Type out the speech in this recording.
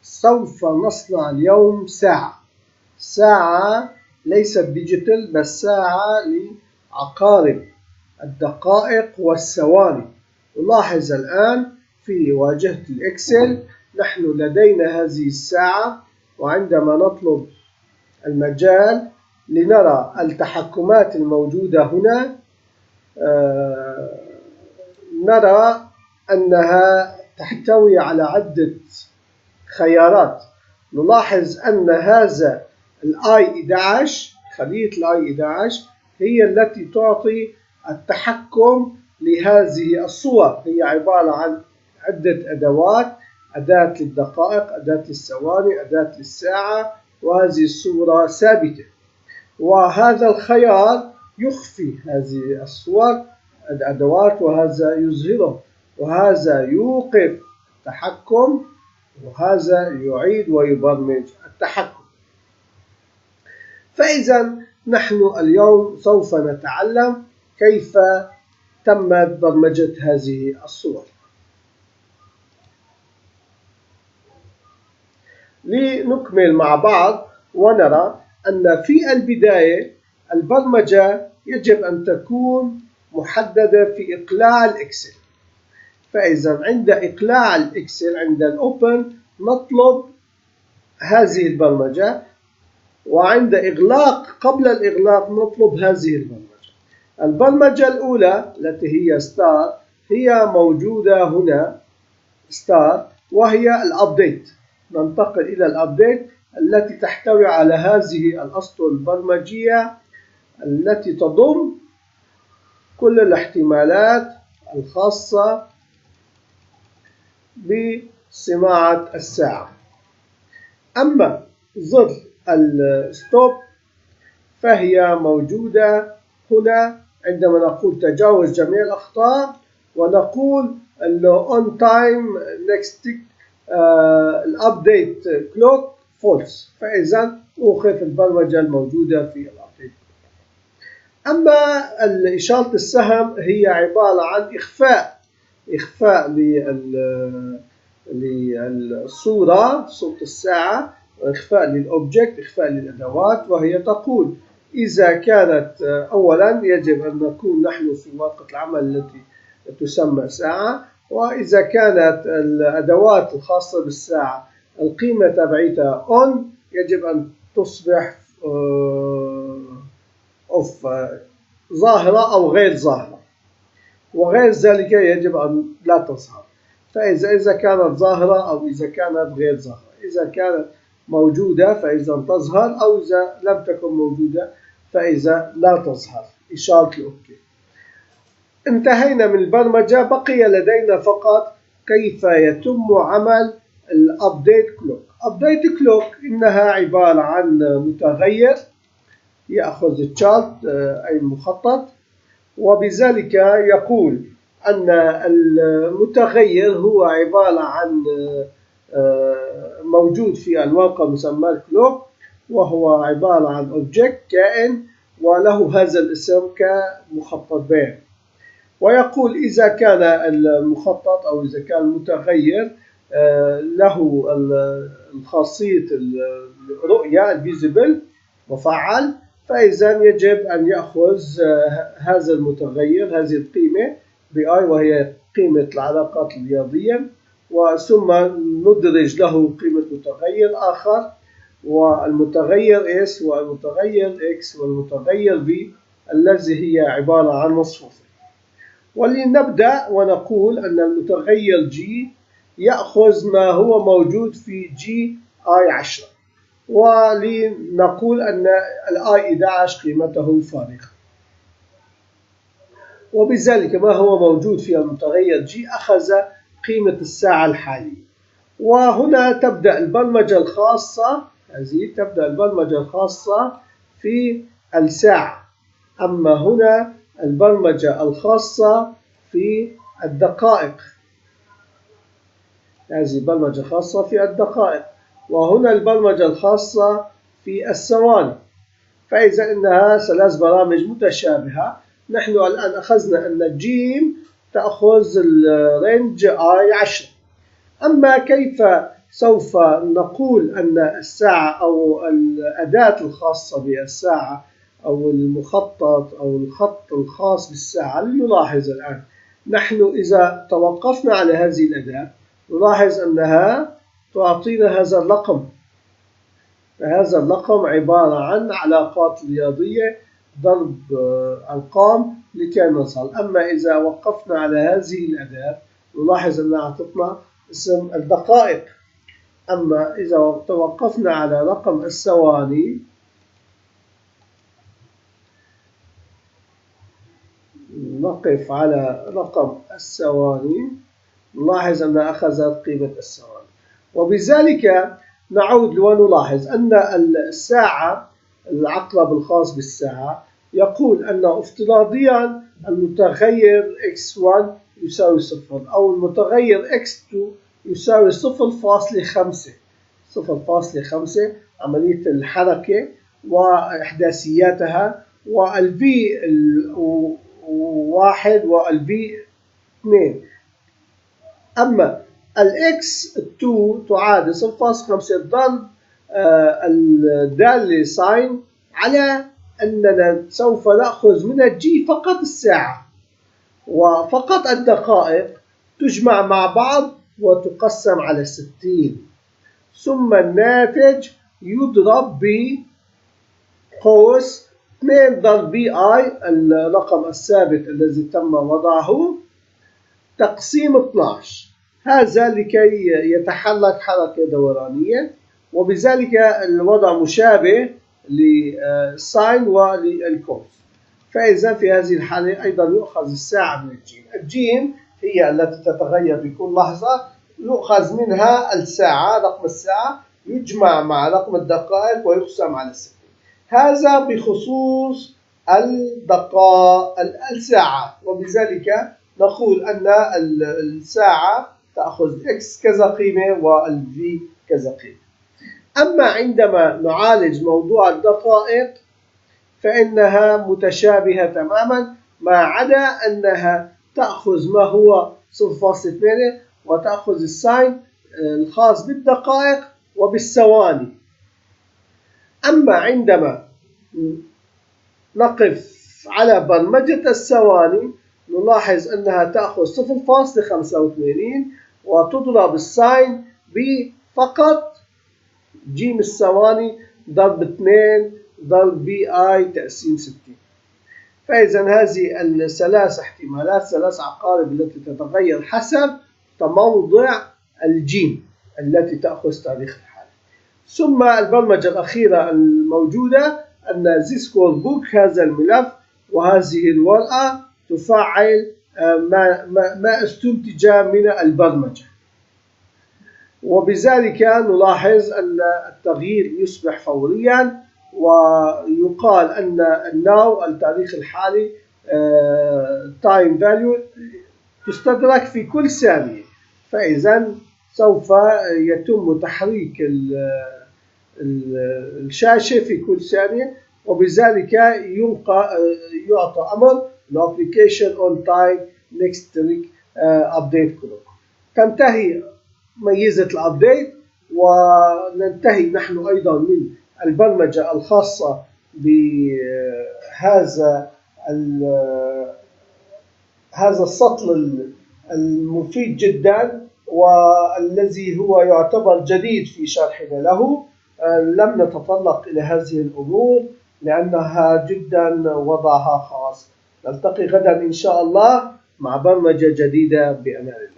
سوف نصنع اليوم ساعة ليست ديجيتال، بس ساعة لعقارب الدقائق والثواني. نلاحظ الآن في واجهة الإكسل نحن لدينا هذه الساعة، وعندما نطلب المجال لنرى التحكمات الموجودة هنا نرى أنها تحتوي على عدة خيارات. نلاحظ أن هذا I11 خلية I11 هي التي تعطي التحكم لهذه الصور. هي عبارة عن عدة أدوات: أداة للدقائق، أداة للثواني، أداة للساعة، وهذه الصورة ثابتة. وهذا الخيار يخفي هذه الصور الأدوات، وهذا يظهره، وهذا يوقف التحكم، وهذا يعيد ويبرمج التحكم. فإذا نحن اليوم سوف نتعلم كيف تمت برمجة هذه الصور. لنكمل مع بعض ونرى أن في البداية البرمجة يجب أن تكون محددة في إقلاع الإكسل. فإذا عند إقلاع الإكسل عند الأوبن نطلب هذه البرمجة، وعند إغلاق قبل الإغلاق نطلب هذه البرمجة. البرمجة الأولى التي هي ستار هي موجودة هنا ستار، وهي الأبديت. ننتقل إلى الأبديت التي تحتوي على هذه الأسطر البرمجية التي تضم كل الاحتمالات الخاصة بصناعة الساعة. أما زر الستوب فهي موجودة هنا عندما نقول تجاوز جميع الأخطاء، ونقول on time next tick الأبديت كلوك false. فإذا أوقف البرمجة الموجودة في الأبديت. أما إشارة السهم هي عبارة عن إخفاء للصورة، صورة الساعة، وإخفاء للأوبجكت، إخفاء للأدوات. وهي تقول إذا كانت أولا يجب أن نكون نحن في ورقة العمل التي تسمى ساعة، وإذا كانت الأدوات الخاصة بالساعة القيمة تبعتها on يجب أن تصبح off ظاهرة أو غير ظاهرة، وغير ذلك يجب أن لا تظهر. فإذا كانت ظاهرة أو إذا كانت غير ظاهرة، إذا كانت موجودة فإذا تظهر، أو إذا لم تكن موجودة فإذا لا تظهر. إشارة الأوكي. انتهينا من البرمجة، بقي لدينا فقط كيف يتم عمل الأبديت كلوك. أبديت كلوك إنها عبارة عن متغير يأخذ الشارت أي المخطط، وبذلك يقول أن المتغير هو عبارة عن موجود في الورقة مسمى كلوك، وهو عبارة عن أوبجكت كائن وله هذا الاسم كمخطط بيان. ويقول إذا كان المخطط أو إذا كان المتغير له الخاصية الرؤية الفيزيبل مفعل، فإذا يجب أن يأخذ هذا المتغير هذه القيمة بI، وهي قيمة العلاقات الرياضية، وثم ندرج له قيمة متغير آخر، والمتغير S والمتغير X والمتغير V الذي هي عبارة عن مصفوفة. ولنبدأ ونقول أن المتغير G يأخذ ما هو موجود في GI10، ولنقول أن I11 قيمته فارغة، وبذلك ما هو موجود في المتغير G أخذ قيمة الساعة الحالية. وهنا تبدأ البرمجة الخاصة، هذه تبدأ البرمجة الخاصة في الساعة. أما هنا البرمجة الخاصة في الدقائق، هذه البرمجة خاصة في الدقائق، وهنا البرمجة الخاصة في الثواني. فإذا إنها ثلاث برامج متشابهة. نحن الآن أخذنا أن جيم تأخذ الرينج I10. أما كيف سوف نقول أن الساعة أو الأداة الخاصة بالساعة أو المخطط أو الخط الخاص بالساعة. لنلاحظ الآن نحن إذا توقفنا على هذه الأداة نلاحظ أنها تعطينا هذا الرقم. فهذا الرقم عبارة عن علاقات رياضية ضرب أرقام لكي نصل. أما إذا وقفنا على هذه الأداة نلاحظ أنها أعطتنا اسم الدقائق. أما إذا توقفنا على رقم الثواني نقف على رقم الثواني نلاحظ أنها أخذت قيمة الثواني. وبذلك نعود ونلاحظ أن الساعة العقرب الخاص بالساعة يقول أن افتراضيا المتغير x1 يساوي 0 أو المتغير x2 يساوي 0.5 عملية الحركة وإحداثياتها والبي 1 والبي 2. أما الإكس 2 تعادل 0.5 ضرب الدالة ساين على أننا سوف نأخذ من الجي فقط الساعة وفقط الدقائق تجمع مع بعض وتقسم على 60، ثم الناتج يضرب بقوس 2 ضرب بي آي الرقم الثابت الذي تم وضعه تقسيم 12. هذا لكي يتحرك حركة دورانية، وبذلك الوضع مشابه للساين وللكوس. فإذا في هذه الحالة أيضا يؤخذ الساعة من الجيم. الجيم هي التي تتغير بكل لحظة، يؤخذ منها الساعة رقم الساعة يجمع مع رقم الدقائق ويقسم على 60. هذا بخصوص الساعة. وبذلك نقول أن الساعة تأخذ x كذا قيمة والv كذا قيمة. أما عندما نعالج موضوع الدقائق فإنها متشابهة تماما ما عدا أنها تأخذ ما هو 0.8 وتأخذ الساين الخاص بالدقائق وبالثواني. أما عندما نقف على برمجة الثواني نلاحظ أنها تأخذ 0.85 وتضرب الساين بفقط جيم الثواني ضرب 2 ضرب بي آي تقسيم 60. فإذا هذه الثلاث احتمالات، ثلاث عقارب التي تتغير حسب تموضع الجيم التي تأخذ تاريخ الحالة. ثم البرمجة الأخيرة الموجودة أن this code book هذا الملف وهذه الورقة تفعل ما استنتج من البرمجة، وبذلك نلاحظ أن التغيير يصبح فوريا، ويقال أن الناو التاريخ الحالي time value تستدرك في كل ثانية. فإذا سوف يتم تحريك الشاشة في كل ثانية، وبذلك يعطى أمر application on time next trick update clock. تنتهي ميزة الأبديت وننتهي نحن أيضا من البرمجة الخاصة بهذا السطل المفيد جدا والذي هو يعتبر جديد في شرحنا له. لم نتطرق إلى هذه الأمور لأنها جدا وضعها خاص. نلتقي غدا إن شاء الله مع برمجة جديدة بأمان الله.